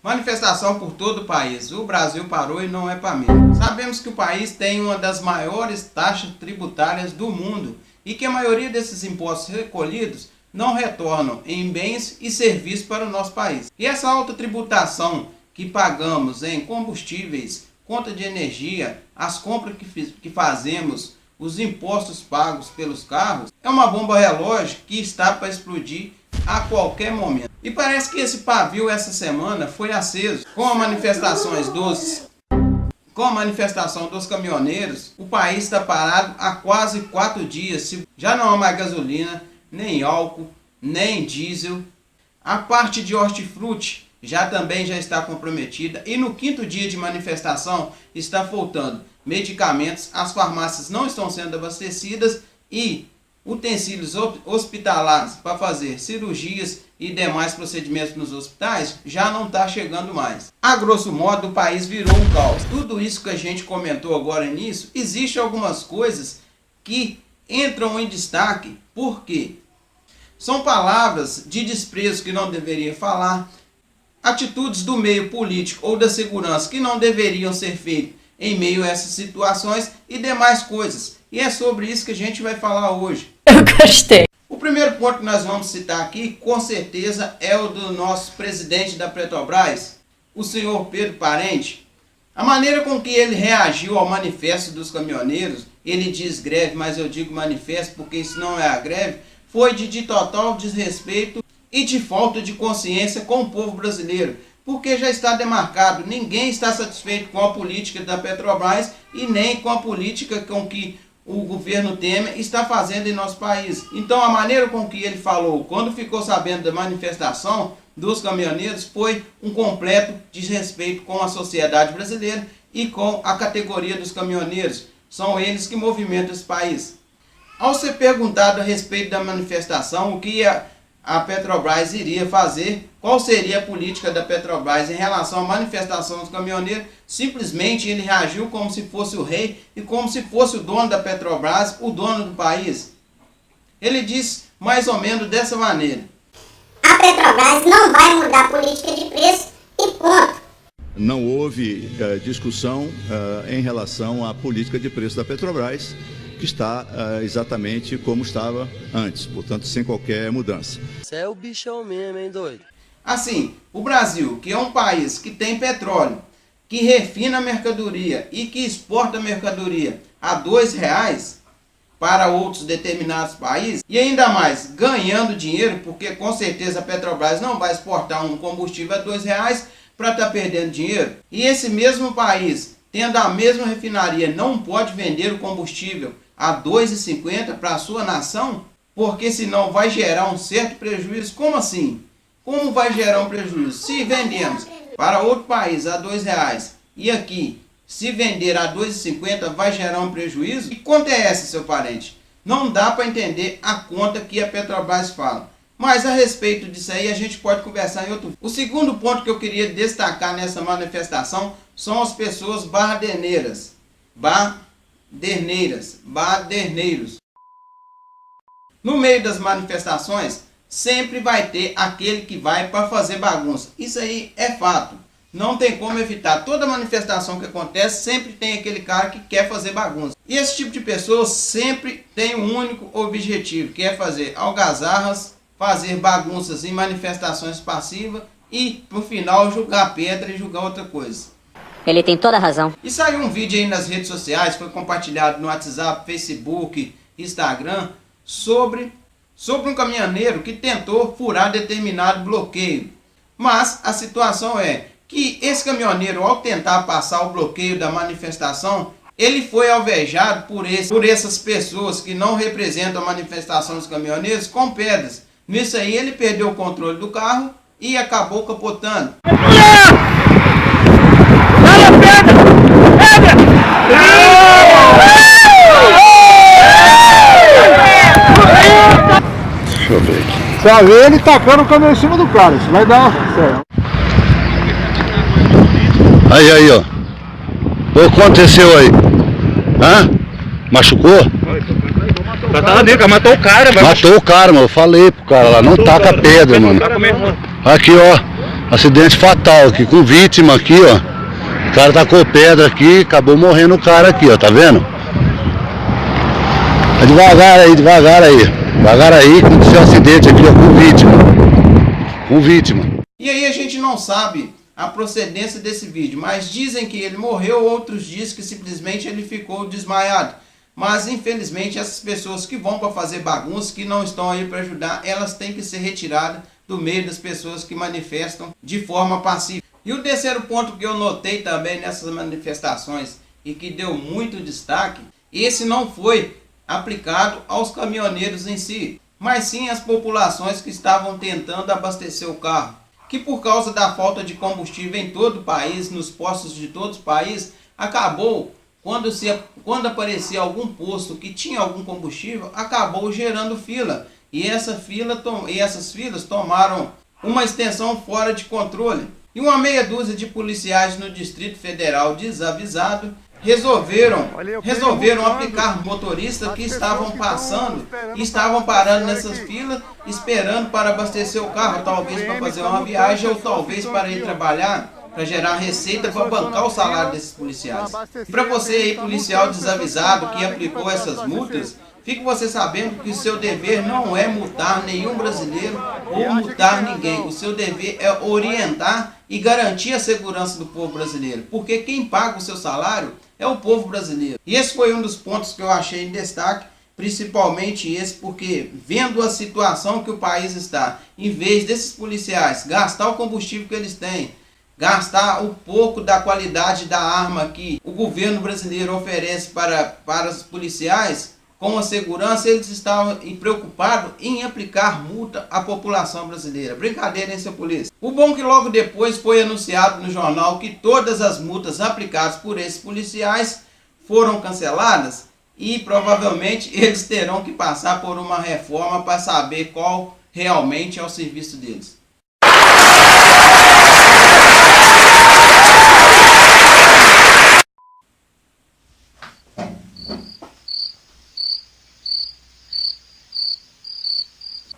Manifestação por todo o país. O Brasil parou e não é para mim. Sabemos que o país tem uma das maiores taxas tributárias do mundo e que a maioria desses impostos recolhidos não retornam em bens e serviços para o nosso país. E essa alta tributação que pagamos em combustíveis, conta de energia, as compras que fazemos, os impostos pagos pelos carros, é uma bomba relógio que está para explodir a qualquer momento. E parece que esse pavio essa semana foi aceso com a manifestação dos caminhoneiros. O país está parado há quase 4 dias. Já não há mais gasolina, nem álcool, nem diesel. A parte de hortifruti também já está comprometida. E no 5º dia de manifestação está faltando medicamentos, as farmácias não estão sendo abastecidas e utensílios hospitalares para fazer cirurgias e demais procedimentos nos hospitais já não está chegando mais. A grosso modo, o país virou um caos. Tudo isso que a gente comentou agora nisso, existe algumas coisas que entram em destaque, porque são palavras de desprezo que não deveria falar, atitudes do meio político ou da segurança que não deveriam ser feitas em meio a essas situações e demais coisas. E é sobre isso que a gente vai falar hoje. Eu gostei. O primeiro ponto que nós vamos citar aqui, com certeza, é o do nosso presidente da Petrobras, o senhor Pedro Parente. A maneira com que ele reagiu ao manifesto dos caminhoneiros, ele diz greve, mas eu digo manifesto porque isso não é a greve, foi de total desrespeito e de falta de consciência com o povo brasileiro. Porque já está demarcado, ninguém está satisfeito com a política da Petrobras e nem com a política com que o governo Temer está fazendo em nosso país. Então a maneira com que ele falou, quando ficou sabendo da manifestação dos caminhoneiros, foi um completo desrespeito com a sociedade brasileira e com a categoria dos caminhoneiros. São eles que movimentam esse país. Ao ser perguntado a respeito da manifestação, o que a Petrobras iria fazer, qual seria a política da Petrobras em relação à manifestação dos caminhoneiros, simplesmente ele reagiu como se fosse o rei e como se fosse o dono da Petrobras, o dono do país. Ele disse mais ou menos dessa maneira: a Petrobras não vai mudar a política de preço e ponto. Não houve discussão em relação à política de preço da Petrobras, que está exatamente como estava antes, portanto, sem qualquer mudança. Você é o bichão mesmo, hein, doido? Assim, o Brasil, que é um país que tem petróleo, que refina a mercadoria e que exporta a mercadoria a R$2 para outros determinados países, e ainda mais ganhando dinheiro, porque com certeza a Petrobras não vai exportar um combustível a R$2 para estar perdendo dinheiro, e esse mesmo país, tendo a mesma refinaria, não pode vender o combustível a R$2,50 para a sua nação, porque senão vai gerar um certo prejuízo. Como assim? Como vai gerar um prejuízo? Se vendemos para outro país a R$2 e aqui, se vender a R$2,50, vai gerar um prejuízo? Que conta é essa, seu parente? Não dá para entender a conta que a Petrobras fala. Mas a respeito disso aí a gente pode conversar em outro vídeo. O segundo ponto que eu queria destacar nessa manifestação são as pessoas baderneiras. Baderneiros. No meio das manifestações, sempre vai ter aquele que vai para fazer bagunça. Isso aí é fato. Não tem como evitar. Toda manifestação que acontece, sempre tem aquele cara que quer fazer bagunça. E esse tipo de pessoa sempre tem um único objetivo, que é fazer algazarras, fazer bagunças em manifestações passivas e, no final, jogar pedra e jogar outra coisa. Ele tem toda a razão. E saiu um vídeo aí nas redes sociais, foi compartilhado no WhatsApp, Facebook, Instagram, sobre um caminhoneiro que tentou furar determinado bloqueio. Mas a situação é que esse caminhoneiro, ao tentar passar o bloqueio da manifestação, ele foi alvejado por essas pessoas que não representam a manifestação dos caminhoneiros com pedras. Nisso aí ele perdeu o controle do carro e acabou capotando. Deixa eu ver aqui. Você vai ver ele tacando o caminhão em cima do cara, isso vai dar certo. Aí, ó. O que aconteceu aí? Hã? Machucou? Matou o cara, Matou o cara, mano. Eu falei pro cara lá, não taca pedra, mano. Aqui, ó. Acidente fatal aqui, com vítima aqui, ó. O cara tacou pedra aqui, acabou morrendo o cara aqui, ó, tá vendo? Devagar aí, devagar aí. Devagar aí, aconteceu um acidente aqui, ó, com vítima. Com vítima. E aí a gente não sabe a procedência desse vídeo, mas dizem que ele morreu, outros dizem que simplesmente ele ficou desmaiado. Mas infelizmente essas pessoas que vão para fazer bagunça, que não estão aí para ajudar, elas têm que ser retiradas do meio das pessoas que manifestam de forma pacífica. E o terceiro ponto que eu notei também nessas manifestações e que deu muito destaque, esse não foi aplicado aos caminhoneiros em si, mas sim às populações que estavam tentando abastecer o carro, que por causa da falta de combustível em todo o país, nos postos de todo o país, acabou, quando aparecia algum posto que tinha algum combustível, acabou gerando fila. E essas filas tomaram uma extensão fora de controle. E uma meia dúzia de policiais no Distrito Federal desavisado resolveram aplicar motoristas que estavam passando e estavam parando nessas filas, esperando para abastecer o carro, talvez para fazer uma viagem ou talvez para ir trabalhar, para gerar receita para bancar o salário desses policiais. Para você aí, policial desavisado que aplicou essas multas, fique você sabendo que o seu dever não é multar nenhum brasileiro ou multar ninguém. O seu dever é orientar e garantir a segurança do povo brasileiro, porque quem paga o seu salário é o povo brasileiro. E esse foi um dos pontos que eu achei em destaque, principalmente esse, porque vendo a situação que o país está, em vez desses policiais gastar o combustível que eles têm, gastar um pouco da qualidade da arma que o governo brasileiro oferece para os policiais, com a segurança, eles estavam preocupados em aplicar multa à população brasileira. Brincadeira, hein, seu polícia? O bom é que logo depois foi anunciado no jornal que todas as multas aplicadas por esses policiais foram canceladas e provavelmente eles terão que passar por uma reforma para saber qual realmente é o serviço deles.